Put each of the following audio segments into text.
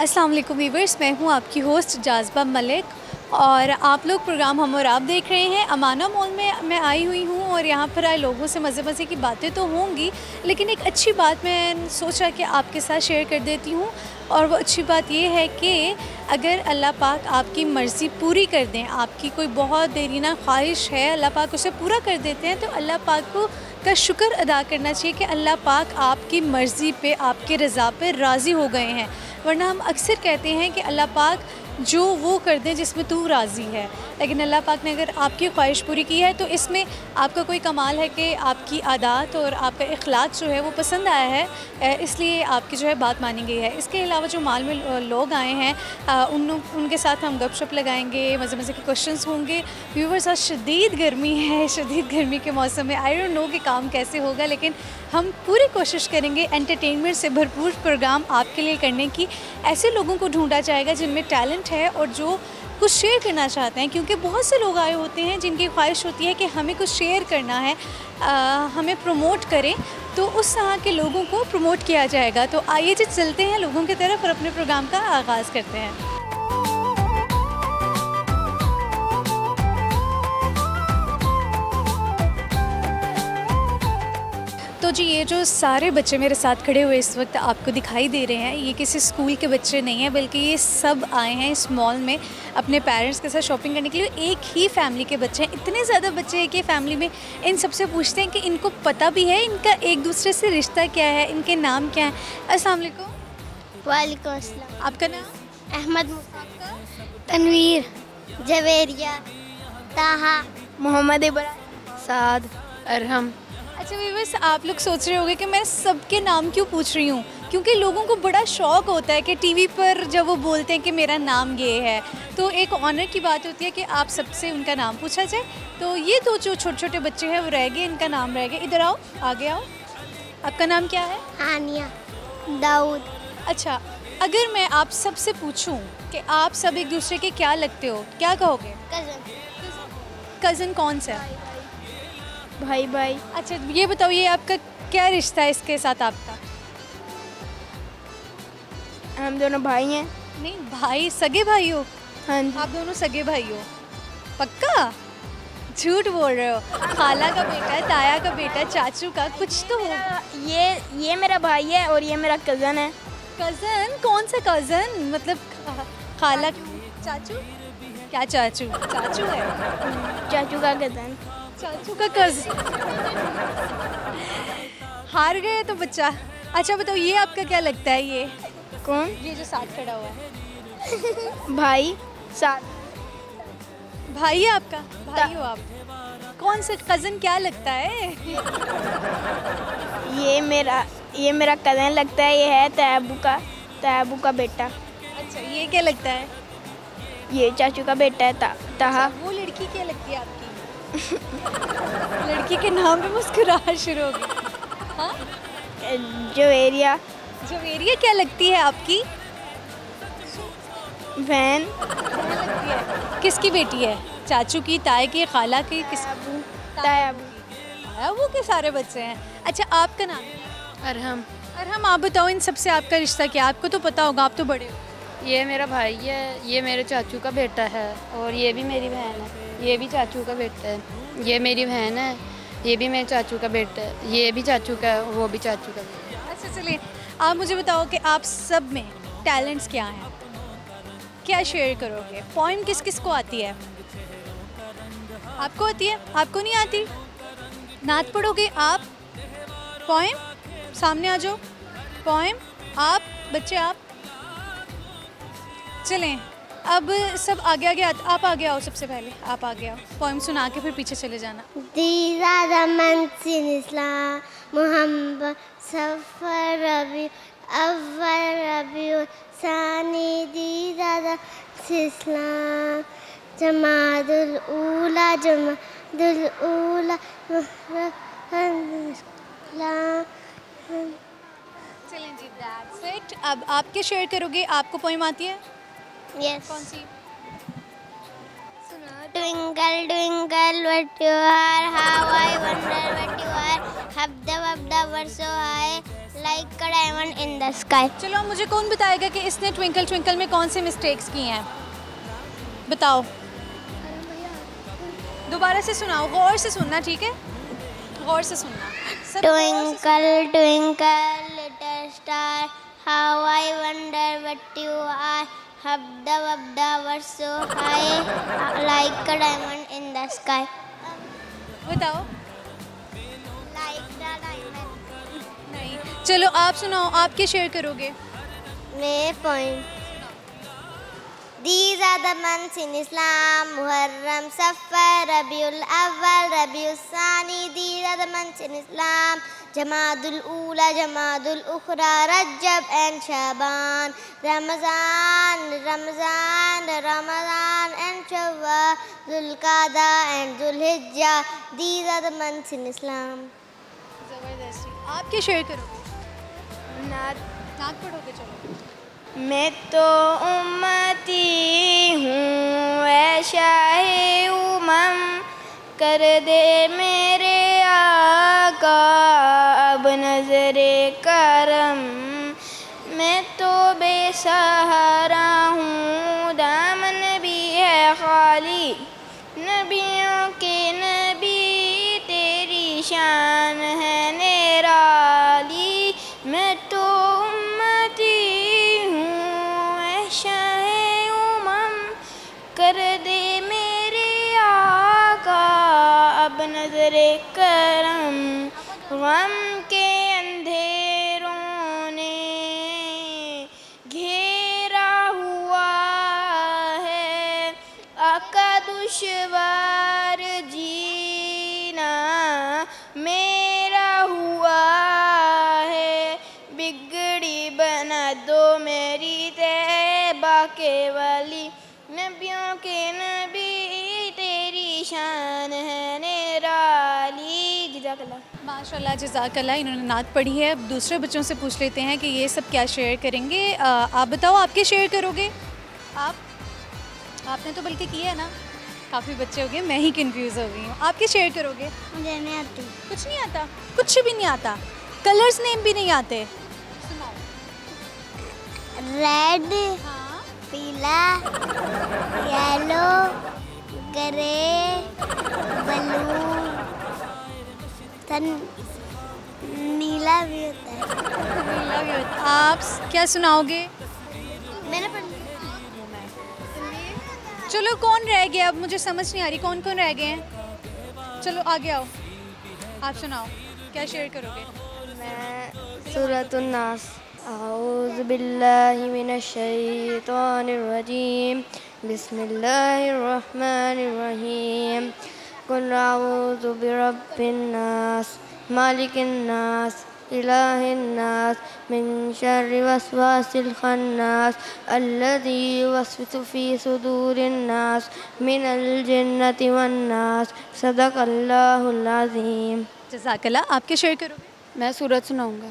अस्सलाम वालेकुम वीवर्स, मैं हूं आपकी होस्ट जाज़बा मलिक और आप लोग प्रोग्राम हम और आप देख रहे हैं। अमाना मॉल में मैं आई हुई हूं और यहां पर आए लोगों से मज़े मज़े की बातें तो होंगी, लेकिन एक अच्छी बात मैं सोचा कि आपके साथ शेयर कर देती हूं। और वो अच्छी बात ये है कि अगर अल्लाह पाक आपकी मर्ज़ी पूरी कर दें, आपकी कोई बहुत देरीना ख्वाहिश है, अल्लाह पाक उसे पूरा कर देते हैं, तो अल्लाह पाक को का शुक्र अदा करना चाहिए कि अल्लाह पाक आपकी मर्ज़ी पे, आपके रज़ा पे राज़ी हो गए हैं। वरना हम अक्सर कहते हैं कि अल्लाह पाक जो वो कर दे जिसमें तू राज़ी है, लेकिन अल्लाह पाक ने अगर आपकी ख्वाहिश पूरी की है तो इसमें आपका कोई कमाल है कि आपकी आदत और आपका इखलाक जो है वो पसंद आया है, इसलिए आपकी जो है बात मानी गई है। इसके अलावा जो माल में लोग आए हैं उनके साथ हम गपशप लगाएंगे, मज़े मज़े के क्वेश्चंस होंगे। व्यूवर्स, आज शदीद गर्मी है, शदीद गर्मी के मौसम में आई डोंट नो कि काम कैसे होगा, लेकिन हम पूरी कोशिश करेंगे एंटरटेनमेंट से भरपूर प्रोग्राम आपके लिए करने की। ऐसे लोगों को ढूंढा जाएगा जिनमें टैलेंट है और जो कुछ शेयर करना चाहते हैं, क्योंकि बहुत से लोग आए होते हैं जिनकी ख्वाहिश होती है कि हमें कुछ शेयर करना है, हमें प्रमोट करें, तो उस तरह के लोगों को प्रमोट किया जाएगा। तो आइए जी चलते हैं लोगों की तरफ और अपने प्रोग्राम का आगाज़ करते हैं। तो जी ये जो सारे बच्चे मेरे साथ खड़े हुए इस वक्त आपको दिखाई दे रहे हैं, ये किसी स्कूल के बच्चे नहीं हैं, बल्कि ये सब आए हैं इस मॉल में अपने पेरेंट्स के साथ शॉपिंग करने के लिए। एक ही फैमिली के बच्चे हैं, इतने ज़्यादा बच्चे हैं कि फैमिली में इन सबसे पूछते हैं कि इनको पता भी है इनका एक दूसरे से रिश्ता क्या है, इनके नाम क्या है। अस्सलाम वालेकुम। वालेकुम अस्सलाम। आपका नाम? अहमद, आपका? तनवीर, जवेरिया, ताहा, मोहम्मद इब्राहिम, साद, अरहम। अच्छा व्यूअर्स, आप लोग सोच रहे होंगे कि मैं सबके नाम क्यों पूछ रही हूँ, क्योंकि लोगों को बड़ा शौक़ होता है कि टीवी पर जब वो बोलते हैं कि मेरा नाम ये है, तो एक ऑनर की बात होती है कि आप सबसे उनका नाम पूछा जाए। तो ये तो जो छोटे छोटे बच्चे हैं वो रह गए, इनका नाम रह गया। इधर आओ, आगे आओ। आपका नाम क्या है? हानिया, दाऊद। अच्छा, अगर मैं आप सबसे पूछूं कि आप सब एक दूसरे के क्या लगते हो, क्या कहोगे? कज़न। कज़न कौन सा? भाई भाई। अच्छा ये बताओ, ये आपका क्या रिश्ता है इसके साथ आपका? हम दोनों भाई हैं। नहीं भाई, सगे भाई हो? हाँ जी। आप दोनों सगे भाई हो? पक्का? झूठ बोल रहे हो। खाला का बेटा है, ताया का बेटा है, चाचू का कुछ तो हो। ये मेरा भाई है और ये मेरा कज़न है। कज़न? कौन सा कज़न? मतलब खाला? चाचू? क्या चाचू? चाचू है? चाचू का कज़न। चाचू का कज़न। हार गए तो बच्चा। अच्छा बताओ, ये आपका क्या लगता है? ये कौन? ये जो साथ खड़ा हुआ है। भाई, साथ। भाई है आपका? भाई हो आप? कौन सा कज़न क्या लगता है? ये मेरा कज़न लगता है। ये है तैयबू का बेटा। अच्छा, ये क्या लगता है? ये चाचू का बेटा है, ताहा। अच्छा, वो लड़की क्या लगती है आपकी? लड़की के नाम पे मुस्कुराहट शुरू हो गई। हाँ? जवेरिया। जवेरिया क्या लगती है आपकी? बहन। लगती है। किसकी बेटी है? चाचू की, ताए की, खाला की? किस? तैयबू। वो के सारे बच्चे हैं। अच्छा, आपका नाम? अरहम। अरहम, आप बताओ इन सबसे आपका रिश्ता क्या? आपको तो पता होगा, आप तो बड़े हो। ये मेरा भाई है, ये मेरे चाचू का बेटा है, और ये भी मेरी बहन है। ये भी चाचू का बेटा है। ये मेरी बहन है, ये भी मेरे चाचू का बेटा है। ये भी चाचू का है, वो भी चाचू का बेटा है। अच्छा चलिए, आप मुझे बताओ कि आप सब में टैलेंट्स क्या हैं, क्या शेयर करोगे? पोएम किस किस को आती है? आपको आती है? आपको नहीं आती? नात पढ़ोगे आप? पोएम सामने आ जाओ। पोएम आप बच्चे, आप चलें। अब सब आगे आगे आप आगे आओ, सबसे पहले आप आगे आओ। पोएम सुना के फिर पीछे चले जाना। These are the months in Islam. Muhammad, Safar, Rabi, Awwal, Rabiul Thani. These are the months in Islam. Jamadul Ula, Jamadul Ula, चलें जी, दैट्स इट। अब आप क्या शेयर करोगे? आपको पोएम आती है? Yes. कौन सी? Twinkle, twinkle, what you are, how I wonder what you are. Habda, wabda, word so high, like a diamond in the sky. चलो अब मुझे कौन बताएगा कि इसने ट्विंकल ट्विंकल में कौन से मिस्टेक्स की हैं? बताओ। दोबारा से सुनाओ, गौर से सुनना, ठीक है? गौर से सुनना। सब गौर से सुनना। Twinkle, twinkle, little star, how I wonder what you are. Habda wabda was so high, like a diamond in the sky. बताओ। Like the diamond. नहीं, चलो आप सुनाओ, आप क्या शेयर करोगे? मेरे point. These are the months in Islam: Muharram, Safar, Rabiul Awwal, Rabiul Thani. These are the months in Islam: Jamadul Ula, Jamadul Ukhra, Rajab and Shaban, Ramazan, Ramadan and Shawwal, Dhul-Qa'da and Dhul-Hijjah. These are the months in Islam. ज़बरदस्त। आप क्या share करोगे? नात पढ़ोगे? चलो। मैं तो उम्मती हूँ ऐ शाहे उमम, कर दे मेरे आका अब नजरे करम। मैं तो बेसहारा हूँ, दामन भी है खाली, नबियों के नबी तेरी शान है निराली। मैं तो उम्मती कर दे मेरे आका अब नजरे करम। गम के अंधेरों ने घेरा हुआ है, आका दुश्वार जीना मेरा हुआ है। बिगड़ी बना दो मेरी तैबा के वाली, नबियों के नबी तेरी शान है निराली। जज़ाकल्लाह। माशाल्लाह जज़ाकल्लाह। इन्होंने नात पढ़ी है। अब दूसरे बच्चों से पूछ लेते हैं कि ये सब क्या शेयर करेंगे। आप बताओ, आप क्या शेयर करोगे? आपने तो बल्कि किया है ना, काफ़ी बच्चे हो गए, मैं ही कंफ्यूज हो गई हूँ। आप क्या शेयर करोगे? मुझे नहीं आती। कुछ नहीं आता? कुछ भी नहीं आता? कलर्स नेम भी नहीं आते? रेड, हाँ, पीला, येलो, ग्रे, ब्लू, नीला भी होता है। नीला भी होता है। आप क्या सुनाओगे? मैंने पढ़ चलो कौन रह गया? अब मुझे समझ नहीं आ रही कौन कौन रह गए हैं। चलो आगे आओ, आप सुनाओ, क्या शेयर करोगे? मैं सूरतुन नास। औज़ु बिल्लाहि मिनश शैतानिर रजीम, बिस्मिल्लाहिर रहमानिर रहीम। कुल अऊज़ु बिरब्बिन नास, मालिकिन नास, इलाहिन नास, मिन शर्रि वस्वासिल खन्नास, अल्लज़ी युवस्विसु फ़ी सुदूरिन नास, मिनल जिन्नति वन नास। सदक़ल्लाहुल अज़ीम। जज़ाकल्लाह। आप क्या शेयर करोगे? मैं सूरत सुनाऊँगा।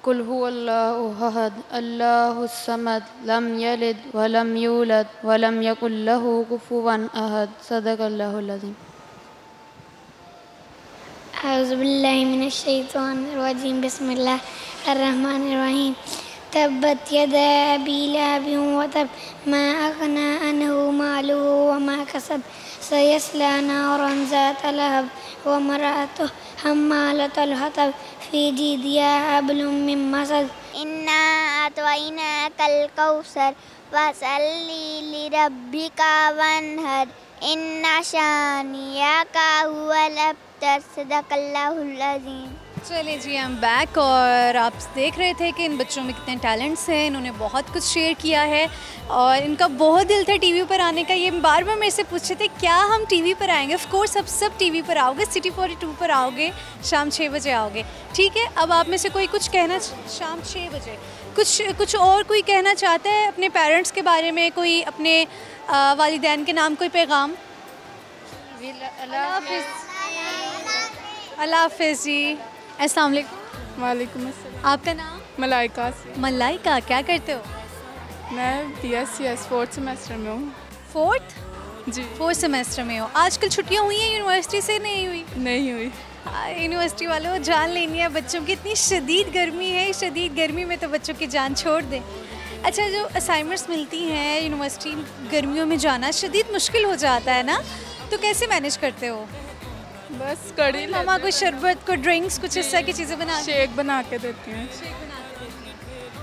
कुल हुवल्लाहु अहद, अल्लाहुस समद, लम यलिद वलम यूलद वलम यकुल लहू कुफुवन अहद। सदक़ल्लाहुल अज़ीम। औज़ु बिल्लाहि मिनश शैतानिर रजीम, बिस्मिल्लाहिर रहमानिर रहीम। तब्बत यदा अबी लहबिन व तब, मा अग़ना अन्हु मालुहु व मा कसब, सयस्ला नारन ज़ाता लहब व इम्रअतुहु हम्मालतल हतब, फ़ी जीदिहा हब्लुम मिन मसद। इन्ना अतवैनाकल कौसर फसल्ली लिरब्बिका वन्हर, इन्ना शानियाका हुवल अब्तर। सदक़ल्लाहुल अज़ीम। चलिए जी, आई एम बैक। और आप देख रहे थे कि इन बच्चों में कितने टैलेंट्स हैं। इन्होंने बहुत कुछ शेयर किया है और इनका बहुत दिल था टीवी पर आने का। ये बार बार मेरे से पूछे थे क्या हम टीवी पर आएंगे। ऑफ कोर्स, अब सब टीवी पर आओगे, सिटी 42 पर आओगे, शाम 6 बजे आओगे, ठीक है। अब आप में से कोई कुछ कहना, शाम 6 बजे कुछ और कोई कहना चाहता है अपने पेरेंट्स के बारे में, कोई अपने वालिदैन के नाम कोई पैगाम? अल्लाह हाफ़िज़ जी। अस्सलाम वालेकुम। वालेकुम अस्सलाम। आपका नाम? मलाइका। मलाइका। क्या करते हो? मैं BSc 4th सेमेस्टर में हूँ। 4th? जी। 4th सेमेस्टर में हो। आजकल छुट्टियाँ हुई हैं यूनिवर्सिटी से? नहीं हुई? नहीं हुई। यूनिवर्सिटी वालों जान लेनी है बच्चों की, इतनी शदीद गर्मी है, शदीद गर्मी में तो बच्चों की जान छोड़ दें। अच्छा, जो असाइनमेंट्स मिलती हैं यूनिवर्सिटी, गर्मियों में जाना शदीद मुश्किल हो जाता है ना, तो कैसे मैनेज करते हो? बस कड़ी मामा को शरबत को ड्रिंक्स कुछ इस तरह की चीज़ें बना शेक बना के देती हैं।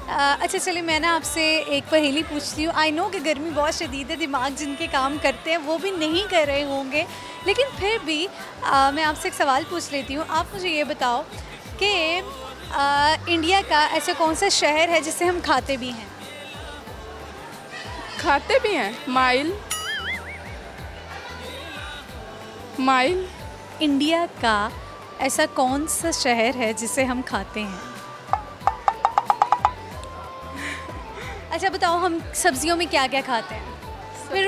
अच्छा चलिए, मैं ना आपसे एक पहेली पूछती हूँ। आई नो कि गर्मी बहुत शदीद है, दिमाग जिनके काम करते हैं वो भी नहीं कर रहे होंगे, लेकिन फिर भी मैं आपसे एक सवाल पूछ लेती हूँ। आप मुझे ये बताओ कि इंडिया का ऐसा कौन सा शहर है जिसे हम खाते भी हैं? खाते भी हैं? माइल। माइल। इंडिया का ऐसा कौन सा शहर है जिसे हम खाते हैं? अच्छा बताओ, हम सब्जियों में क्या क्या खाते हैं?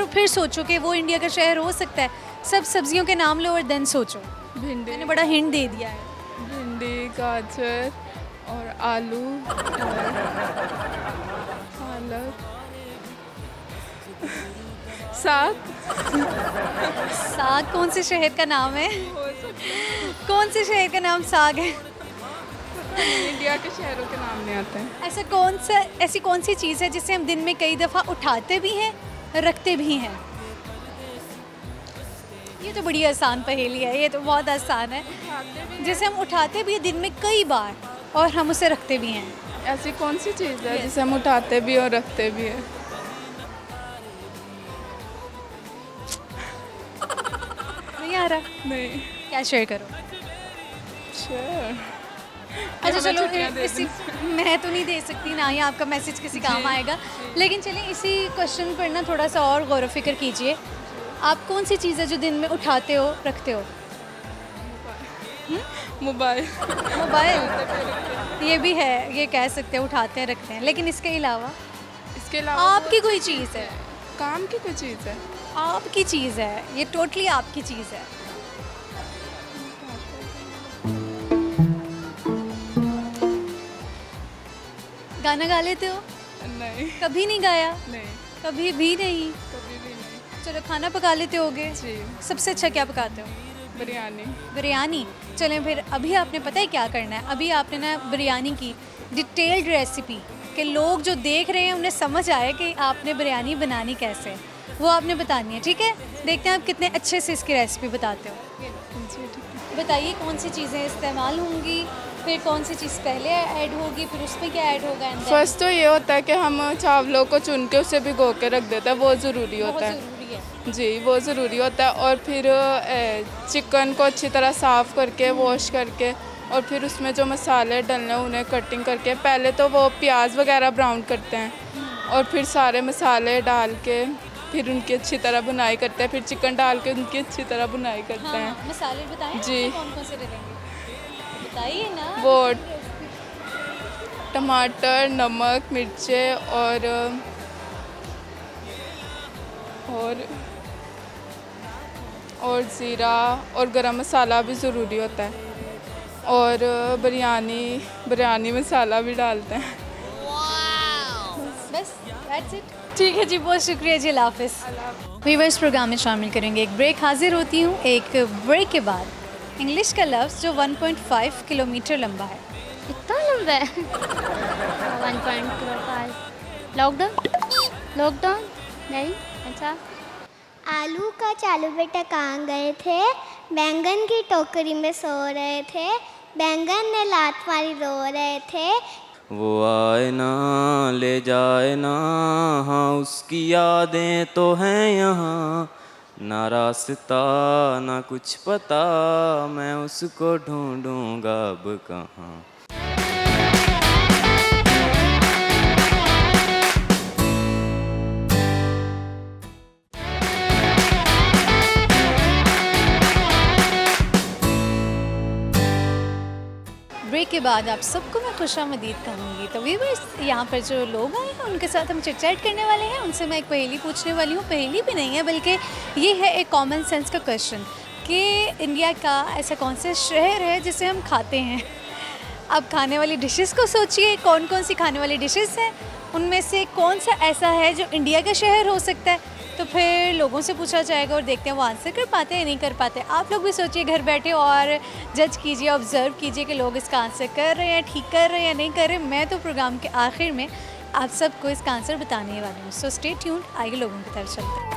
फिर सोचो कि वो इंडिया का शहर हो सकता है। सब सब्जियों के नाम लो और देन सोचो। भिंडी। मैंने बड़ा हिंट दे दिया है। भिंडी, गाजर और आलू और पालक, साग। साग कौन से शहर का नाम है? कौन से शहर का नाम साग है? इंडिया के शहरों के नाम नहीं आते हैं। ऐसी कौन सी चीज़ है जिसे हम दिन में कई दफ़ा उठाते भी हैं, रखते भी हैं? ये तो बड़ी आसान पहेली है, ये तो बहुत आसान है। जिसे हम उठाते भी हैं दिन में कई बार और हम उसे रखते भी हैं। ऐसी कौन सी चीज़ है जिसे हम उठाते भी और रखते भी हैं? नहीं आ रहा? नहीं। क्या शेयर करो? श्योर। अच्छा चलो, इसी मैं तो नहीं दे सकती ना, ही आपका मैसेज किसी काम आएगा, लेकिन चलिए इसी क्वेश्चन पर ना थोड़ा सा और गौर व फिक्र कीजिए। आप कौन सी चीज़ है जो दिन में उठाते हो, रखते हो? मोबाइल। मोबाइल ये भी है, ये कह सकते हैं उठाते हैं रखते हैं, लेकिन इसके अलावा आपकी कोई चीज़ है? काम की कोई चीज़ है? आपकी चीज़ है, ये टोटली आपकी चीज़ है। गाना गा लेते हो? नहीं। कभी नहीं गाया? नहीं। कभी भी नहीं? कभी भी नहीं। चलो, खाना पका लेते होगे? जी। सबसे अच्छा क्या पकाते हो? बिरयानी। बिरयानी। चलें फिर, अभी आपने पता है क्या करना है? अभी आपने ना बिरयानी की डिटेल्ड रेसिपी कि लोग जो देख रहे हैं उन्हें समझ आए कि आपने बिरयानी बनानी कैसे है, वो आपने बतानी है, ठीक है? देखते हैं आप कितने अच्छे से इसकी रेसिपी बताते हो। जी ठीक है। बताइए कौन सी चीज़ें इस्तेमाल होंगी, फिर कौन सी चीज़ पहले ऐड होगी, फिर उसमें क्या ऐड होगा? फर्स्ट तो ये होता है कि हम चावलों को चुन के उसे भिगो के रख देते हैं, वो ज़रूरी होता है। जी, वो ज़रूरी होता है। और फिर चिकन को अच्छी तरह साफ़ करके, वॉश करके, और फिर उसमें जो मसाले डलने हैं उन्हें कटिंग करके, पहले तो वो प्याज वगैरह ब्राउन करते हैं और फिर सारे मसाले डाल के फिर उनकी अच्छी तरह बुनाई करते हैं, फिर चिकन डाल के उनकी अच्छी तरह बुनाई करते हैं। मसाले बताएं जी। कौन कौन से डलेंगे, बताइए ना। वो टमाटर, नमक, मिर्चें और ज़ीरा और गरम मसाला भी ज़रूरी होता है, और बिरयानी मसाला भी डालते हैं। बस दैट्स इट। ठीक है जी, बहुत शुक्रिया जी, अल्लाह हाफ़िज़। वीवर्स, प्रोग्राम में शामिल करेंगे एक ब्रेक। हाजिर होती हूँ एक ब्रेक के बाद। इंग्लिश का लफ्ज़ जो 1.5 किलोमीटर लंबा है। इतना लंबा है? 1.5। लॉकडाउन नहीं? अच्छा। आलू का चालू बेटा कहाँ गए थे? बैंगन की टोकरी में सो रहे थे, बैंगन ने लात मारी रो रहे थे। वो आए ना ले जाए ना, हाँ उसकी यादें तो हैं यहाँ, ना रास्ता ना कुछ पता, मैं उसको ढूंढूंगा अब कहाँ। ब्रेक के बाद आप सबको मैं खुशामदीद कहूँगी। तो व्यूअर्स, यहाँ पर जो लोग आए हैं उनके साथ हम चिट चैट करने वाले हैं। उनसे मैं एक पहेली पूछने वाली हूँ। पहेली भी नहीं है बल्कि ये है एक कॉमन सेंस का क्वेश्चन कि इंडिया का ऐसा कौन सा शहर है जिसे हम खाते हैं। अब खाने वाली डिशेस को सोचिए, कौन कौन सी खाने वाली डिशेस हैं, उनमें से कौन सा ऐसा है जो इंडिया का शहर हो सकता है तो फिर लोगों से पूछा जाएगा और देखते हैं वो आंसर कर पाते हैं या नहीं कर पाते। आप लोग भी सोचिए घर बैठे और जज कीजिए, ऑब्ज़र्व कीजिए कि लोग इसका आंसर कर रहे हैं, ठीक कर रहे हैं या नहीं कर रहे। मैं तो प्रोग्राम के आखिर में आप सबको इसका आंसर बताने ही वाली हूँ। सो स्टे ट्यून्ड, आइए लोगों की तरफ चलते हैं।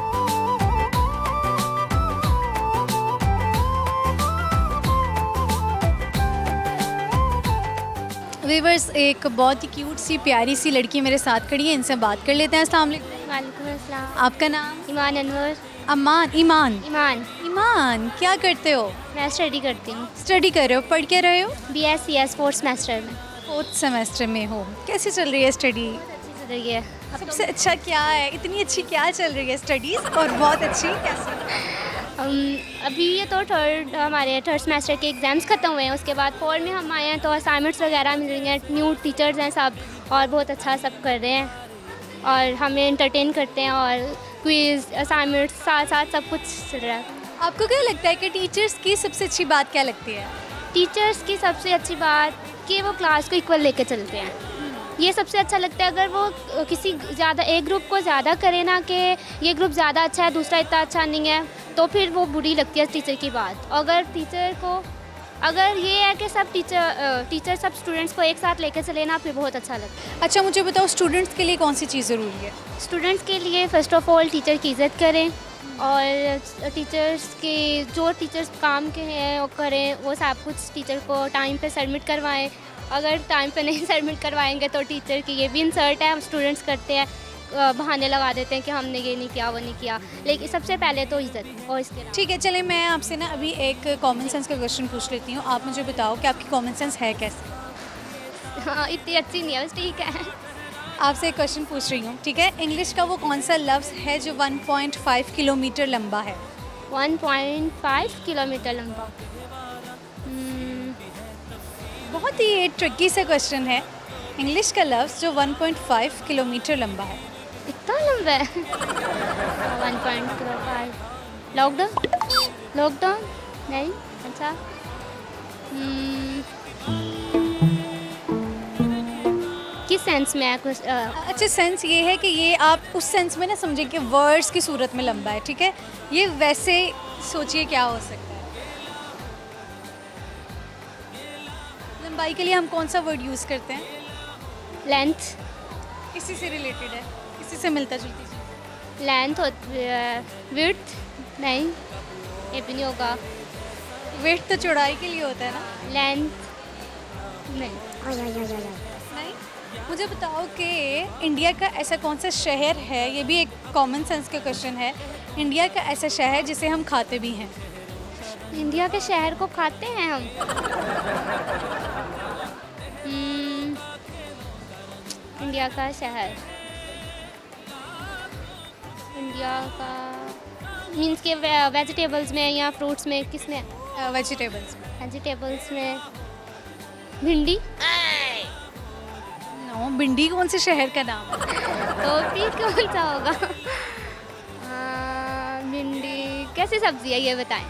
व्यूअर्स, एक बहुत ही क्यूट सी प्यारी सी लड़की मेरे साथ खड़ी है, इनसे बात कर लेते हैं। अस्सलाम वालेकुम। वालेकुम अस्सलाम। आपका नाम? ईमान अनवर। अमान? ईमान? ईमान। ईमान, क्या करते हो? मैं स्टडी करती हूँ। स्टडी कर रहे हो? पढ़ क्या रहे हो? BScs 4th सेमेस्टर में। 4th सेमेस्टर में हो। कैसे चल रही है स्टडी? अच्छी चल रही है। सबसे अच्छा क्या है? इतनी अच्छी क्या चल रही है स्टडीज़, और बहुत अच्छी कैसे? अभी ये तो हमारे थर्ड सेमेस्टर के एग्ज़ाम्स ख़त्म हुए हैं, उसके बाद 4 में हम आए हैं तो असाइनमेंट्स वगैरह मिल रही हैं, न्यू टीचर्स हैं सब, और बहुत अच्छा सब कर रहे हैं और हमें एंटरटेन करते हैं, और क्विज़ असाइनमेंट्स साथ साथ सब कुछ चल रहा है। आपको क्या लगता है कि टीचर्स की सबसे अच्छी बात क्या लगती है? टीचर्स की सबसे अच्छी बात कि वो क्लास को इक्वल लेके चलते हैं, ये सबसे अच्छा लगता है। अगर वो किसी ज़्यादा एक ग्रुप को ज़्यादा करे ना कि ये ग्रुप ज़्यादा अच्छा है दूसरा इतना अच्छा नहीं है, तो फिर वो बुरी लगती है टीचर की बात। अगर टीचर को अगर ये है कि सब टीचर सब स्टूडेंट्स को एक साथ लेके चले ना, फिर बहुत अच्छा लगता है। अच्छा, मुझे बताओ स्टूडेंट्स के लिए कौन सी चीज़ ज़रूरी है? स्टूडेंट्स के लिए फ़र्स्ट ऑफ़ ऑल टीचर की इज़्ज़त करें, और टीचर्स के जो टीचर्स काम के हैं वो करें, वो सब कुछ टीचर को टाइम पे सबमिट करवाएं। अगर टाइम पे नहीं सबमिट करवाएंगे तो टीचर की ये भी इंसल्ट है। हम स्टूडेंट्स करते हैं, बहाने लगा देते हैं कि हमने ये नहीं किया वो नहीं किया, लेकिन सबसे पहले तो इज़्ज़त। और इसके ठीक है, चलिए मैं आपसे ना अभी एक कॉमन सेंस का क्वेश्चन पूछ लेती हूँ। आप मुझे बताओ कि आपकी कॉमन सेंस है कैसे? हाँ, इतनी अच्छी नहीं है बस, ठीक है। आपसे एक क्वेश्चन पूछ रही हूँ, ठीक है? इंग्लिश का वो कौन सा लफ्ज़ है जो 1.5 किलोमीटर लंबा है? 1.5 किलोमीटर लंबा। बहुत ही ट्रिकी सा क्वेश्चन है। इंग्लिश का लफ्ज़ जो 1.5 किलोमीटर लंबा है। इतना लंबा है? 1.5। लॉकडाउन? लॉकडाउन नहीं? अच्छा। किस सेंस में है कुछ? अच्छा, सेंस ये है कि ये आप उस सेंस में ना समझें कि वर्ड्स की सूरत में लंबा है, ठीक है? ये वैसे सोचिए क्या हो सकता है। लंबाई के लिए हम कौन सा वर्ड यूज़ करते हैं? लेंथ। इसी से रिलेटेड है, इसी से मिलता जुलती चीज़। लेंथ होती है। विड्थ नहीं, ये भी नहीं होगा। वेट तो चौड़ाई के लिए होता है ना। लेंथ नहीं। नहीं, मुझे बताओ कि इंडिया का ऐसा कौन सा शहर है, ये भी एक कॉमन सेंस का क्वेश्चन है, इंडिया का ऐसा शहर जिसे हम खाते भी हैं? इंडिया के शहर को खाते हैं हम? इंडिया का शहर, इंडिया का मीन्स के वेजिटेबल्स में या फ्रूट्स में, किसमें? वेजिटेबल्स में। वेजिटेबल्स में भिंडी? नो, भिंडी कौन से शहर का नाम है? तो फिर कौन सा होगा? भिंडी कैसी सब्जी है ये बताएं,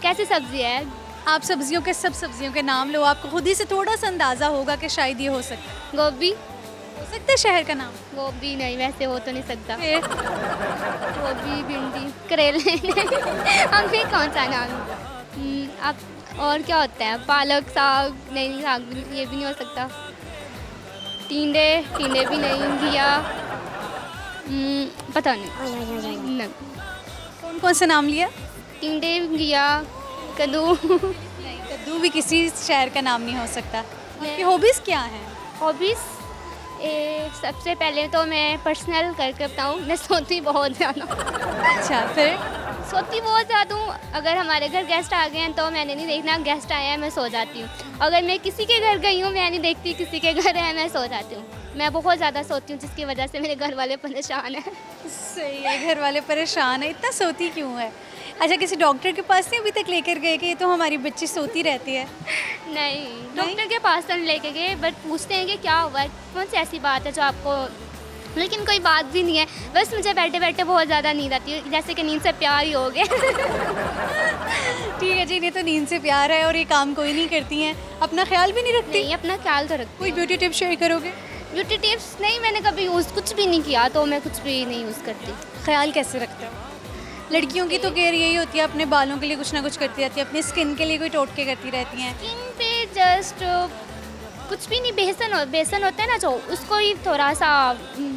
कैसी सब्जी है? आप सब्जियों के सब सब्जियों के नाम लो, आपको खुद ही से थोड़ा सा अंदाज़ा होगा कि शायद ये हो सकता है। गोभी हो सकता है शहर का नाम? गोभी नहीं, वैसे हो तो नहीं सकता। फिर गोभी, भिंडी, करेले हम भी कौन सा नाम? आप और क्या होता है? पालक, साग नहीं, साग भी, ये भी नहीं हो सकता। टिंडे, टिंडे भी नहीं। घिया, पता नहीं। कौन कौन सा नाम लिया? टिंडे, घिया, कद्दू। नहीं, कद्दू भी किसी शहर का नाम नहीं हो सकता। आपकी हॉबीज़ क्या हैं? हॉबीज़, सबसे पहले तो मैं पर्सनल करके बताऊँ, मैं सोती बहुत ज़्यादा। अच्छा, फिर? सोती बहुत ज़्यादा हूँ। अगर हमारे घर गेस्ट आ गए हैं तो मैंने नहीं देखना गेस्ट आए हैं, मैं सो जाती हूँ। अगर मैं किसी के घर गई हूँ, मैं नहीं देखती किसी के घर है, मैं सो जाती हूँ। मैं बहुत ज़्यादा सोती हूँ, जिसकी वजह से मेरे घर वाले परेशान हैं। सही है, घर वाले परेशान है। इतना सोती क्यों है? अच्छा, किसी डॉक्टर के पास नहीं अभी तक लेकर गए कि ये तो हमारी बच्ची सोती रहती है? नहीं, डॉक्टर के पास तो नहीं लेके गए, बट पूछते हैं कि क्या हुआ है, कौन सी ऐसी बात है जो आपको, लेकिन कोई बात भी नहीं है। बस मुझे बैठे बैठे बहुत ज़्यादा नींद आती है, जैसे कि नींद से प्यार ही हो गया। ठीक है जी, नहीं तो नींद से प्यार है और ये काम कोई नहीं करती हैं, अपना ख्याल भी नहीं रखती? नहीं, अपना ख्याल तो रखती कोई ब्यूटी टिप शेयर करोगे? ब्यूटी टिप्स नहीं, मैंने कभी यूज़ कुछ भी नहीं किया, तो मैं कुछ भी नहीं यूज़ करती। ख्याल कैसे रखते हो? लड़कियों की तो केयर यही होती है, अपने बालों के लिए कुछ ना कुछ करती रहती है, अपनी स्किन के लिए कोई टोटके करती रहती हैं। स्किन पे जस्ट कुछ भी नहीं, बेसन होता है ना जो, उसको ही थोड़ा सा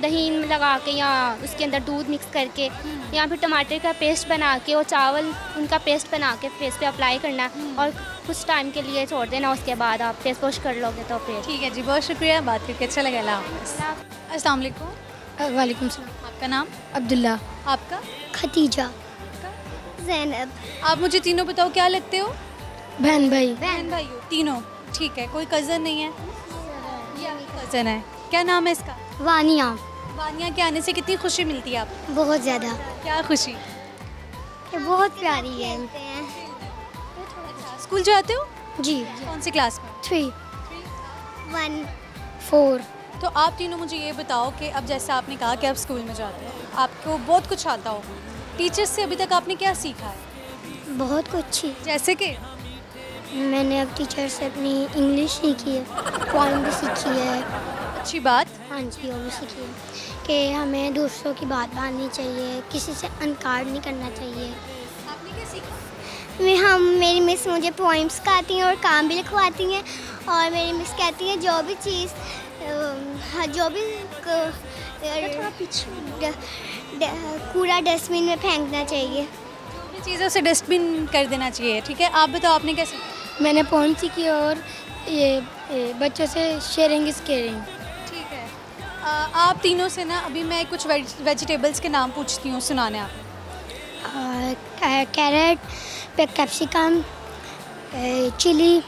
दही में लगा के या उसके अंदर दूध मिक्स करके या फिर टमाटर का पेस्ट बना के और चावल उनका पेस्ट बना के फेस पे अप्लाई करना और कुछ टाइम के लिए छोड़ देना, उसके बाद आप फेस वॉश कर लोगे तो फिर ठीक है जी, बहुत शुक्रिया, बात करके अच्छा लगा। अल्लाह हाफ़िज़। अस्सलाम वालेकुम। वालेकुम सलाम। आपका नाम? अब्दुल्ला। आपका? खतीजा। ज़ैनब। आप मुझे तीनों बताओ, क्या लगते हो? बहन भाई। बहन भाई हो तीनों? ठीक है, कोई कज़न नहीं है? कज़न है। क्या नाम है इसका? वानिया। वानिया के आने से कितनी खुशी मिलती है आपको? बहुत ज़्यादा। क्या खुशी? बहुत प्यारी है। स्कूल जाते हो? जी। कौन सी क्लास में? 3 1 4। तो आप तीनों मुझे ये बताओ कि अब जैसे आपने कहा कि आप स्कूल में जाते हो, आपको बहुत कुछ आता हो, टीचर्स से अभी तक आपने क्या सीखा है? बहुत कुछ ही। जैसे कि? मैंने अब टीचर से अपनी इंग्लिश सीखी है, पोइम भी सीखी है। अच्छी बात। हाँ जी, वो भी सीखी है कि हमें दूसरों की बात माननी चाहिए, किसी से अनकार नहीं करना चाहिए। आपने क्या सीखा? मेरी मिस मुझे पोइम्स सिखाती हैं और काम भी लिखवाती हैं, और मेरी मिस कहती हैं जो भी चीज़ जो भी कूड़ा डस्टबिन में फेंकना चाहिए। जो चीज़ों से डस्टबिन कर देना चाहिए। ठीक है, आप बताओ आपने क्या सीखा? मैंने पोइम सीखी और ये बच्चों से शेयरिंग इज़ केयरिंग। ठीक है, आप तीनों से ना अभी मैं कुछ वेजिटेबल्स के नाम पूछती हूँ, सुनाने आप। Carrot, capsicum, chilli.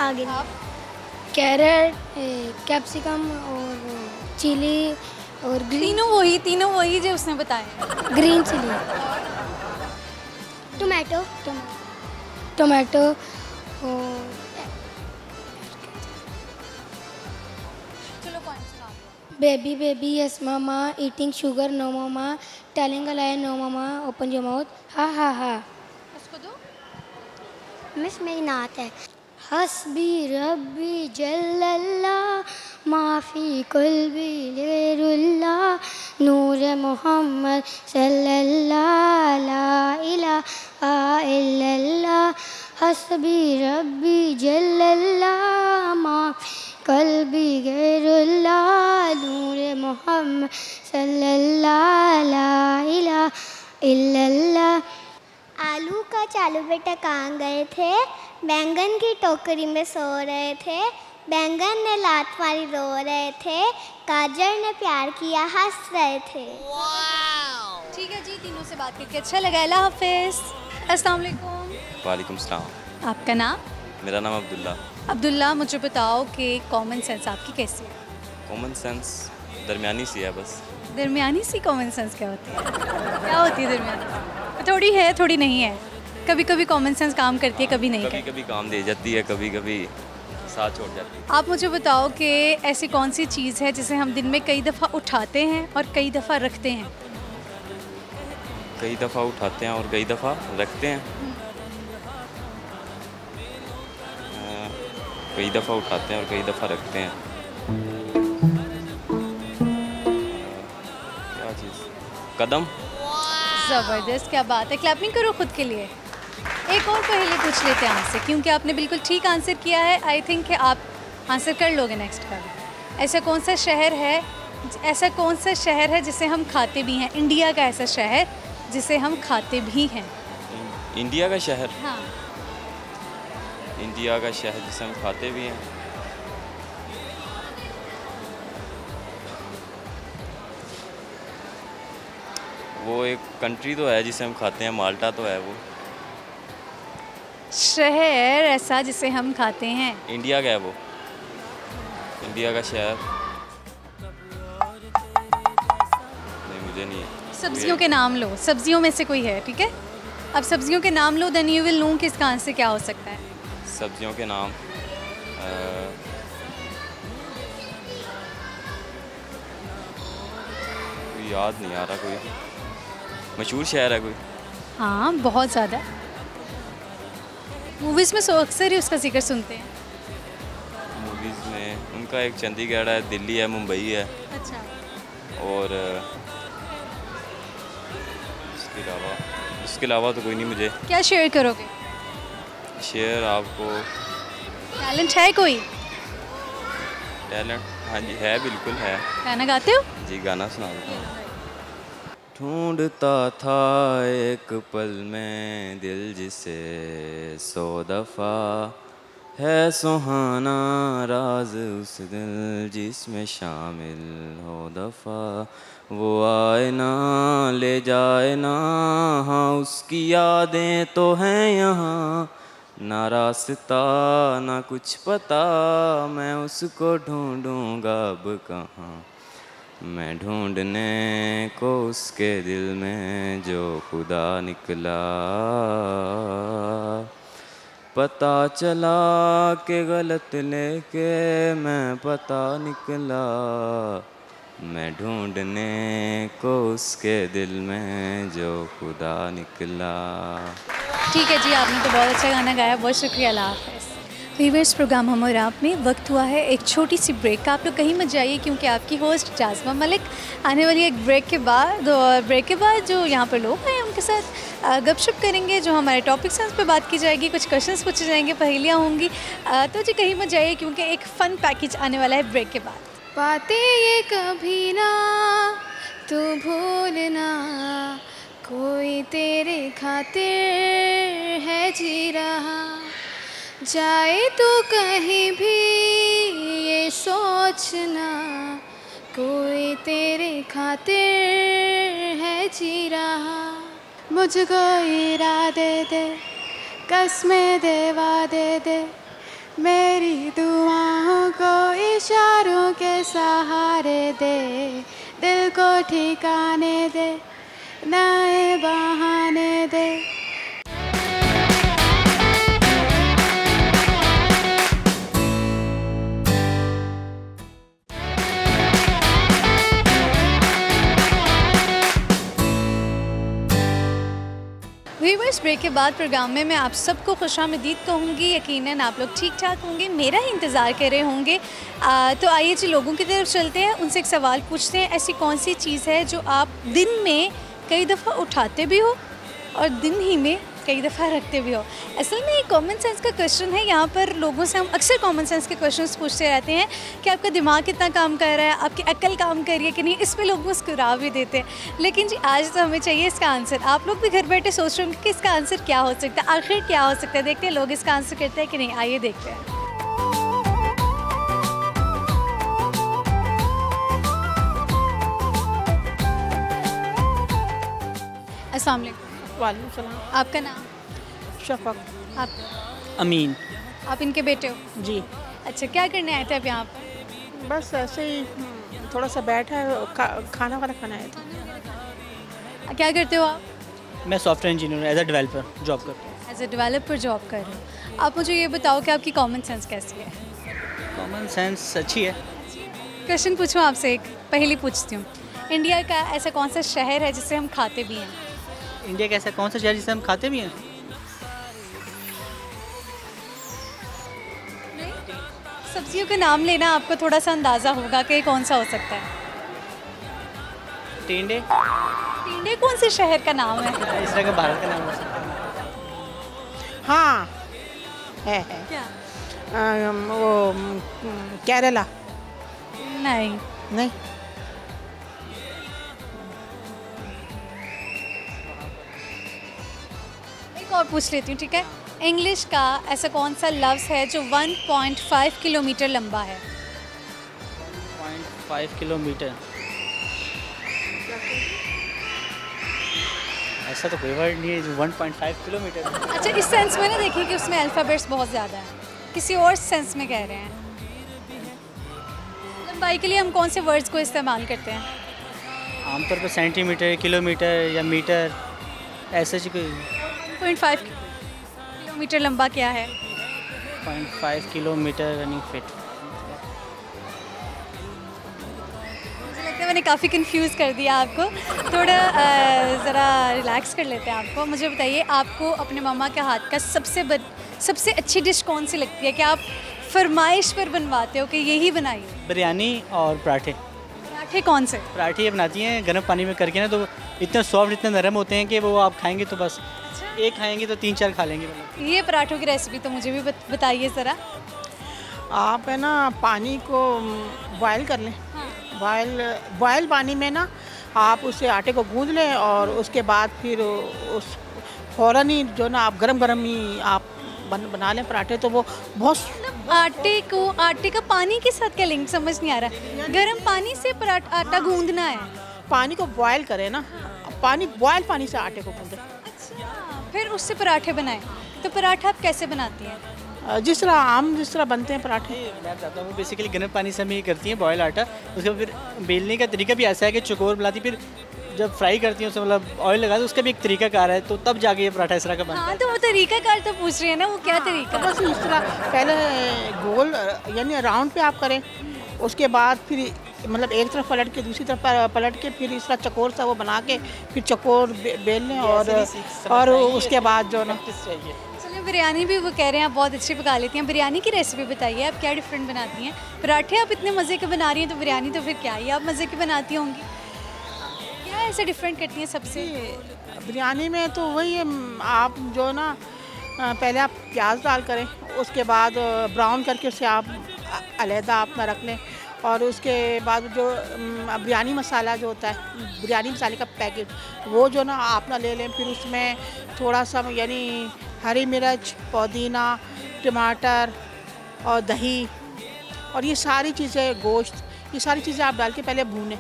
आगे कैरेट, कैप्सिकम और चिली और तीनों वही जो उसने बताया। Green chilli, tomato. टोमेटो और चलो कौन सुनाओ? Baby baby yes mama, eating sugar no mama, telling a lie no mama, open your mouth ha ha हा। उसको दो। मिस मेरी नात है। हस्बी रब्बी जल्लल्लाह माफ़ी कुल्बी गैरुल्लाह नूर मोहम्मद सल्लल्लाहु ला इलाहा इल्लल्लाह। हस्बी रब्बी जल्लल्लाह माफ़ी कुल्बी गैरुल्लाह नूर मोहम्मद सल्लल्लाहु ला इलाहा इल्लल्लाह। आलू का चालू बेटा कहाँ गए थे? बैंगन की टोकरी में सो रहे थे, बैंगन ने लात मारी रो रहे थे, गाजर ने प्यार किया हंस रहे थे। ठीक है जी, तीनों से बात करके अच्छा लगा। अल्लाह हाफ़िज़। अस्सलाम वालेकुम। वालेकुम सलाम। आपका नाम? मेरा नाम अब्दुल्ला। अब्दुल्ला, मुझे बताओ कि कॉमन सेंस आपकी कैसी है? कॉमन सेंस दरमियानी सी है बस। दरमियानी सी कॉमन सेंस क्या होती है? क्या होती है दरमियानी? थोड़ी है थोड़ी नहीं है। कभी कभी कॉमन सेंस काम करती है, कभी नहीं कभी करती। कभी काम दे जाती है, कभी कभी साथ छोड़ जाती है। आप मुझे बताओ कि ऐसी कौन सी चीज़ है जिसे हम दिन में कई दफ़ा उठाते हैं और कई दफ़ा रखते हैं? कई दफ़ा उठाते हैं और कई दफ़ा रखते हैं। कई दफ़ा उठाते हैं और कई दफ़ा रखते हैं। क्या चीज़? कदम। ज़बरदस्त, क्या बात है, क्लैपिंग करो खुद के लिए। एक और पहले पूछ लेते हैं आपसे, क्योंकि आपने बिल्कुल ठीक आंसर किया है। आई थिंक कि आप आंसर कर लोगे नेक्स्ट का भी। ऐसा कौन सा शहर है जिसे हम खाते भी हैं? इंडिया का ऐसा शहर जिसे हम खाते भी हैं। इंडिया का शहर? हाँ। इंडिया का शहर जिसे हम खाते भी हैं। वो एक कंट्री तो है जिसे हम खाते हैं, माल्टा तो है वो। शहर ऐसा जिसे हम खाते हैं। इंडिया का है वो, इंडिया का शहर। नहीं, मुझे नहीं है। सब्जियों के नाम लो, सब्जियों में से कोई है, ठीक है? अब सब्जियों के नाम लो, देन यू विल नो कि इसका आंसर क्या हो सकता है। सब्जियों के नाम याद नहीं आ रहा। कोई मशहूर शहर है कोई? हाँ, बहुत ज़्यादा। मूवीज़ में अक्सर ही उसका जिक्र सुनते हैं। उनका एक चंडीगढ़ है, दिल्ली है, मुंबई है, अच्छा, और इसके अलावा तो कोई नहीं मुझे। क्या शेयर करोगे? शेयर आपको टैलेंट है कोई? टैलेंट, हाँ जी है, बिल्कुल है। गाना गाते हो? जी गाना सुना देता हूँ। ढूंढता था एक पल में दिल जिसे 100 दफ़ा, है सुहाना राज उस दिल जिसमें शामिल हो दफ़ा, वो आए ना ले जाए ना, हाँ उसकी यादें तो हैं यहाँ, ना रास्ता ना कुछ पता, मैं उसको ढूंढूंगा अब कहाँ, मैं ढूंढने को उसके दिल में जो खुदा निकला, पता चला कि गलत लेके मैं पता निकला, मैं ढूंढने को उसके दिल में जो खुदा निकला। ठीक है जी, आपने तो बहुत अच्छा गाना गाया, बहुत शुक्रिया, अल्लाह हाफ़िज़। व्यूअर्स, प्रोग्राम हम और आप में वक्त हुआ है एक छोटी सी ब्रेक का। आप लोग कहीं मत जाइए क्योंकि आपकी होस्ट जाज़बा मलिक आने वाली है एक ब्रेक के बाद, और ब्रेक के बाद जो यहाँ पर लोग हैं उनके साथ गपशप करेंगे, जो हमारे टॉपिक्स हैं उस पर बात की जाएगी, कुछ क्वेश्चंस पूछे जाएंगे, पहेलियाँ होंगी। तो जी कहीं मत जाइए क्योंकि एक फ़न पैकेज आने वाला है ब्रेक के बाद। बातें ये कभी ना तू भूलना, कोई तेरे खातिर है जी रहा, जाए तो कहीं भी ये सोचना, कोई तेरे खातिर है जी रहा, मुझको इरादे दे, कसमें दे, वादे दे, मेरी दुआओं को इशारों के सहारे दे, दिल को ठिकाने दे, नए बहाने दे। व्यूअर्स, ब्रेक के बाद प्रोग्राम में मैं आप सबको खुशामदीद कहूँगी। यकीनन आप लोग ठीक ठाक होंगे, मेरा ही इंतज़ार कर रहे होंगे। तो आइए जी लोगों की तरफ चलते हैं, उनसे एक सवाल पूछते हैं। ऐसी कौन सी चीज़ है जो आप दिन में कई दफ़ा उठाते भी हो और दिन ही में कई दफ़ा रखते भी हो? असल में एक कॉमन सेंस का क्वेश्चन है। यहाँ पर लोगों से हम अक्सर कॉमन सेंस के क्वेश्चंस पूछते रहते हैं कि आपका दिमाग कितना काम कर रहा है, आपकी अक्ल काम कर रही है कि नहीं। इस पे लोग मुस्कुरा भी देते हैं, लेकिन जी आज तो हमें चाहिए इसका आंसर। आप लोग भी घर बैठे सोच रहे होंगे कि इसका आंसर क्या हो सकता है, आखिर क्या हो सकता है। देखते हैं लोग इसका आंसर करते हैं कि नहीं, आइए देखते हैं। अस्सलाम वालेकुम। वालेकुम सलाम। आपका नाम? शफक। आप? अमीन। आप इनके बेटे हो? जी। अच्छा, क्या करने आए थे आप यहाँ पर? बस ऐसे ही थोड़ा सा बैठा है, खाना वाला खाना आया था। क्या करते हो आप? मैं software engineer as a developer job करता हूँ। एज अ डेवलपर जॉब कर रहे हो। आप मुझे ये बताओ कि आपकी कॉमन सेंस कैसी है? कॉमन सेंस अच्छी है। क्वेश्चन पूछूं आपसे, एक पहेली पूछती हूँ। इंडिया का ऐसा कौन सा शहर है जिसे हम खाते भी हैं? इंडिया का ऐसा कौन सा शहर जिसे हम खाते भी हैं? सब्जियों के नाम लेना, आपको थोड़ा सा अंदाज़ा होगा कि कौन सा हो सकता है। टिंडे। टिंडे कौन से शहर का नाम है? इस तरह का भारत का नाम हो सकता है। हाँ है क्या? वो केरला। नहीं। नहीं। एक और पूछ लेती हूँ, ठीक है। इंग्लिश का ऐसा कौन सा लफ्ज़ है जो 1.5 किलोमीटर लंबा है? 1.5 किलोमीटर, ऐसा तो कोई वर्ड नहीं है जो 1.5 किलोमीटर। अच्छा, इस सेंस में ना देखिए कि उसमें अल्फ़ाबेट्स बहुत ज़्यादा है, किसी और सेंस में कह रहे हैं। लंबाई के लिए हम कौन से वर्ड्स को इस्तेमाल करते हैं? आमतौर पर सेंटीमीटर, किलोमीटर या मीटर, ऐसे ही कोई। 1.5 किलोमीटर लंबा क्या है? 0.5 किलोमीटर रनिंग फिट। मुझे लगता है मैंने काफ़ी कंफ्यूज कर दिया आपको। थोड़ा ज़रा रिलैक्स कर लेते हैं आपको। मुझे बताइए, आपको अपने मामा के हाथ का सबसे अच्छी डिश कौन सी लगती है? क्या आप फरमाइश पर बनवाते हो कि यही बनाइए? बिरयानी और पराठे। पराठे कौन से? पराठे ये बनाती हैं गर्म पानी में करके ना, तो इतने सॉफ्ट इतने नरम होते हैं कि वो आप खाएंगे तो बस एक खाएंगे तो 3-4 खा लेंगे। मतलब ये पराठों की रेसिपी तो मुझे भी बताइए ज़रा। आप है ना पानी को बॉयल कर लें। बॉयल पानी में ना आप उसे आटे को गूंद लें और उसके बाद फिर उस फ़ौरन ही जो ना आप गरम ही आप बना लें पराठे, तो वो बहुत। आटे का पानी के साथ क्या लिंक समझ नहीं आ रहा। गर्म पानी से आटा गूंदना है? पानी को बॉयल करें ना, बॉयल पानी से आटे को गूंदें। अच्छा, फिर उससे पराठे बनाएं। तो पराठा आप कैसे बनाती हैं? जिस तरह बनते हैं पराठे। मैं बताता हूँ, बेसिकली गर्म पानी से हम ये करती हैं बॉयल आटा, उसके बाद फिर बेलने का तरीका भी ऐसा है कि चकोर बनाती, फिर जब फ्राई करती हैं उसे मतलब ऑयल लगा, तो उसका भी एक तरीका कार है, तो तब जाके ये पराठा इस तरह का बनता है। हाँ, तो वो तरीका कार तो पूछ रही है ना, वो क्या तरीका? बस इस तरह पहले गोल यानी राउंड पे आप करें, उसके बाद फिर मतलब एक तरफ पलट के दूसरी तरफ पलट के फिर इस तरह चकोर सा वो बना के फिर चकोर बेल लें और उसके बाद जो ना। चलिए, बिरयानी भी वो कह रहे हैं आप बहुत अच्छी पका लेती हैं। बिरयानी की रेसिपी बताइए, आप क्या डिफरेंट बनाती हैं? पराठे आप इतने मज़े के बना रही हैं, तो बिरयानी तो फिर क्या ही आप मज़े की बनाती होंगी। क्या ऐसे डिफरेंट करती हैं सबसे? बिरयानी में तो वही है, आप जो ना पहले आप प्याज डाल करें, उसके बाद ब्राउन करके उसे आप अलहदा आप रख लें, और उसके बाद जो बिरयानी मसाला जो होता है, बिरयानी मसाले का पैकेट, वो जो ना आप ना ले लें। फिर उसमें थोड़ा सा यानी हरी मिर्च, पुदीना, टमाटर और दही और ये सारी चीज़ें, गोश्त, ये सारी चीज़ें आप डाल के पहले भूनें।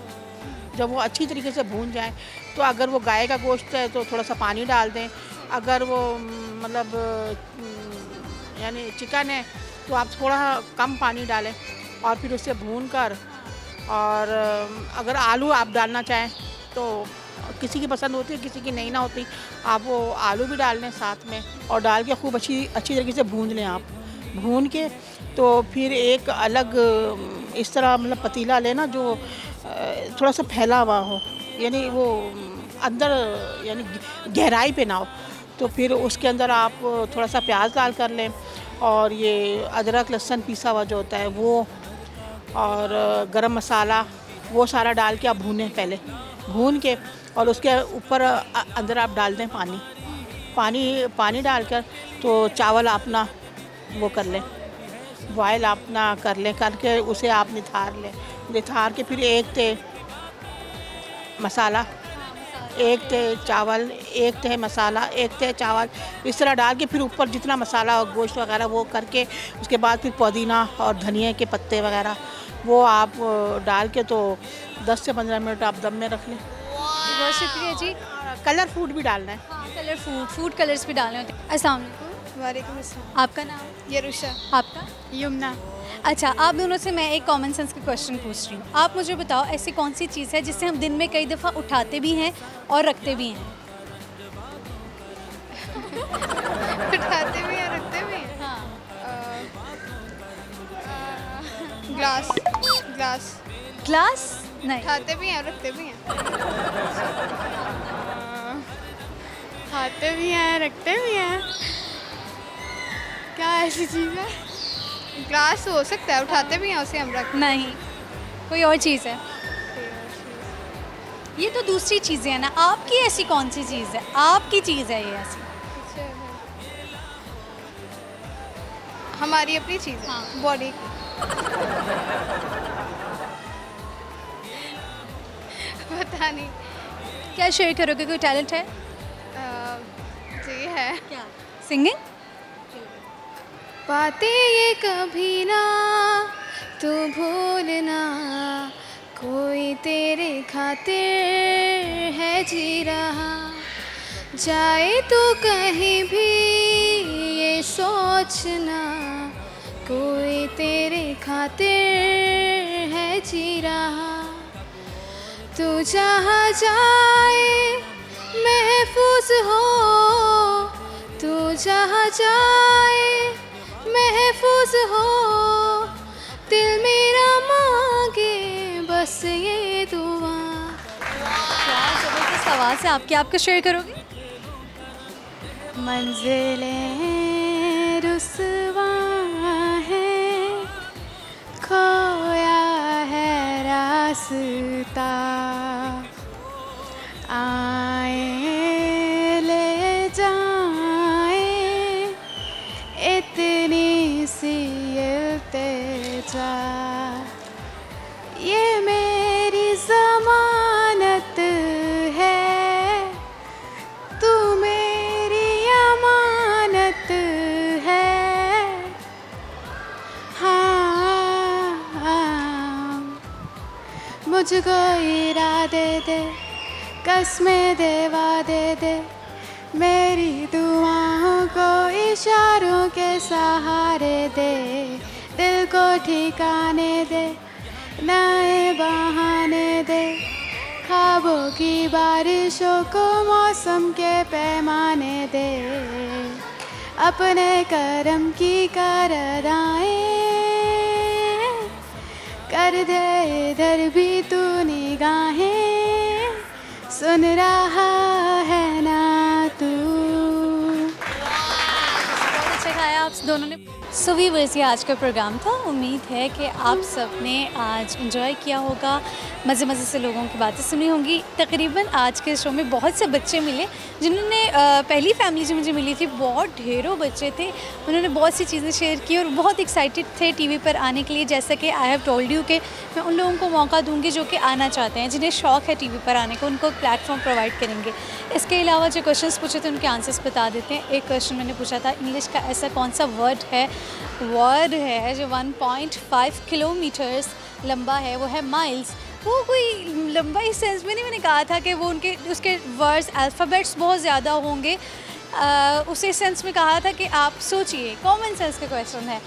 जब वो अच्छी तरीके से भून जाए, तो अगर वो गाय का गोश्त है तो थोड़ा सा पानी डाल दें, अगर वो मतलब यानी चिकन है तो आप थोड़ा कम पानी डालें और फिर उसे भून कर, और अगर आलू आप डालना चाहें तो किसी की पसंद होती है, किसी की नहीं ना होती, आप वो आलू भी डाल लें साथ में और डाल के खूब अच्छी तरीके से भून लें। आप भून के तो फिर एक अलग इस तरह मतलब पतीला लेना जो थोड़ा सा फैला हुआ हो, यानी वो अंदर यानी गहराई पे ना हो, तो फिर उसके अंदर आप थोड़ा सा प्याज डाल कर लें और ये अदरक लहसुन पिसा हुआ जो होता है वो, और गरम मसाला, वो सारा डाल के आप भूनें पहले, भून के और उसके ऊपर अंदर आप डाल दें पानी डालकर, तो चावल अपना वो कर लें, बॉयल अपना कर लें, करके उसे आप निथार के फिर एक थे मसाला, एक थे चावल, एक थे मसाला, एक थे चावल, इस तरह डाल के फिर ऊपर जितना मसाला और गोश्त वगैरह वो करके, उसके बाद फिर पुदीना और धनिया के पत्ते वगैरह वो आप डाल के तो 10 से 15 मिनट आप दम में रख लें। बहुत शुक्रिया जी। कलर फूड भी डालना है। हाँ, कलर फूड कलर्स भी डालने होते हैं। अस्सलाम वालेकुम। वालेकुम अस्सलाम। आपका नाम? यरुशा। आपका? यमुना। अच्छा, आप दोनों से मैं एक कॉमन सेंस के क्वेश्चन पूछ रही हूँ। आप मुझे बताओ, ऐसी कौन सी चीज़ है जिससे हम दिन में कई दफ़ा उठाते भी हैं और रखते भी हैं? उठाते भी हैं, रखते भी हैं। हाँ। ग्लास नहीं। उठाते भी हैं, रखते भी हैं। खाते भी हैं, रखते भी हैं। क्या ऐसी चीज़ है? ग्लास हो सकता है, उठाते भी हैं उसे हम रख। नहीं, कोई और चीज़ है। ये तो दूसरी चीज़ें हैं ना, आपकी ऐसी कौन सी चीज़ है? आपकी चीज़ है ये ऐसी? हमारी अपनी चीज़ है। हाँ। बॉडी पता नहीं। क्या शेयर करोगे? कोई टैलेंट है? जी है। क्या? सिंगिंग? बातें ये कभी ना तू भूलना, कोई तेरे खातिर है जी रहा, जाए तो कहीं भी ये सोचना, कोई तेरे खातिर है जी रहा, तू जहाँ जाए महफूज हो, तू जहाँ जाए महफूज हो, दिल मेरा मांगे बस ये दुआ। क्या ज़बरदस्त आवाज़ है आपकी, आपका शेयर करोगे? मंजिलें रुसवा हैं, खोया है रास्ता, आए ले जाए इतनी सी इल्तिजा, ये मेरी ज़मानत है, तू मेरी अमानत है। हाँ, मुझको इरादे दे, कसमें दे, वादे दे, मेरी दुआओं को इशारों के सहारे दे, दिल को ठिकाने दे, नए बहाने दे, ख्वाबों की बारिशों को मौसम के पैमाने दे, अपने करम की करदाएं कर दे इधर भी तू निगाहें, सुन रहा है ना तू। बहुत अच्छा गाया आप दोनों ने। सो व्यूअर्स, ये आज का प्रोग्राम था। उम्मीद है कि आप सब ने आज एंजॉय किया होगा, मज़े मज़े से लोगों की बातें सुनी होंगी। तकरीबन आज के शो में बहुत से बच्चे मिले जिन्होंने पहली फैमिली जो मुझे मिली थी बहुत ढेरों बच्चे थे, उन्होंने बहुत सी चीज़ें शेयर की और बहुत एक्साइटेड थे टीवी पर आने के लिए। जैसा कि आई हैव टोल्ड यू कि मैं उन लोगों को मौका दूंगी जो कि आना चाहते हैं, जिन्हें शौक़ है टीवी पर आने को, उनको प्लेटफॉर्म प्रोवाइड करेंगे। इसके अलावा जो क्वेश्चंस पूछे थे उनके आंसर्स बता देते हैं। एक क्वेश्चन मैंने पूछा था, इंग्लिश का ऐसा कौन सा वर्ड है जो 1.5 किलोमीटर्स लंबा है, वो है माइल्स। वो कोई लंबा इस सेंस में नहीं, मैंने कहा था कि वो उसके वर्ड्स अल्फ़ाबेट्स बहुत ज़्यादा होंगे, उसी सेंस में कहा था कि आप सोचिए, कॉमन सेंस का क्वेश्चन है।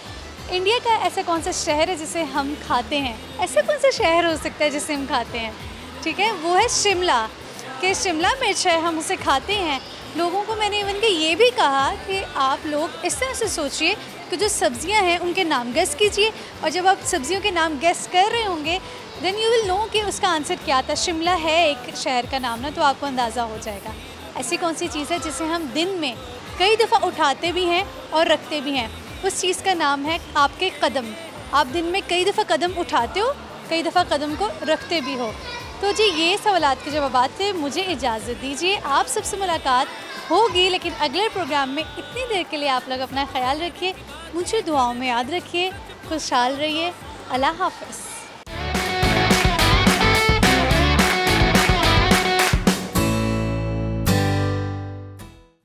इंडिया का ऐसा कौन सा शहर है जिसे हम खाते हैं? ऐसा कौन सा शहर हो सकता है जिसे हम खाते हैं? ठीक है, वो है शिमला, कि शिमला मिर्च है, हम उसे खाते हैं। लोगों को मैंने इवन के ये भी कहा कि आप लोग इस तरह से सोचिए कि जो सब्ज़ियां हैं उनके नाम गेस कीजिए, और जब आप सब्ज़ियों के नाम गेस कर रहे होंगे देन यू विल नो कि उसका आंसर क्या था। शिमला है एक शहर का नाम ना, तो आपको अंदाज़ा हो जाएगा। ऐसी कौन सी चीज़ है जिसे हम दिन में कई दफ़ा उठाते भी हैं और रखते भी हैं? उस चीज़ का नाम है आपके कदम। आप दिन में कई दफ़ा कदम उठाते हो, कई दफ़ा कदम को रखते भी हो। तो जी ये सवालात के जवाब थे। मुझे इजाज़त दीजिए, आप सबसे मुलाकात होगी लेकिन अगले प्रोग्राम में। इतनी देर के लिए आप लोग अपना ख्याल रखिए, मुझे दुआओं में याद रखिए, खुशहाल रहिए। अल्लाह हाफ़िज़।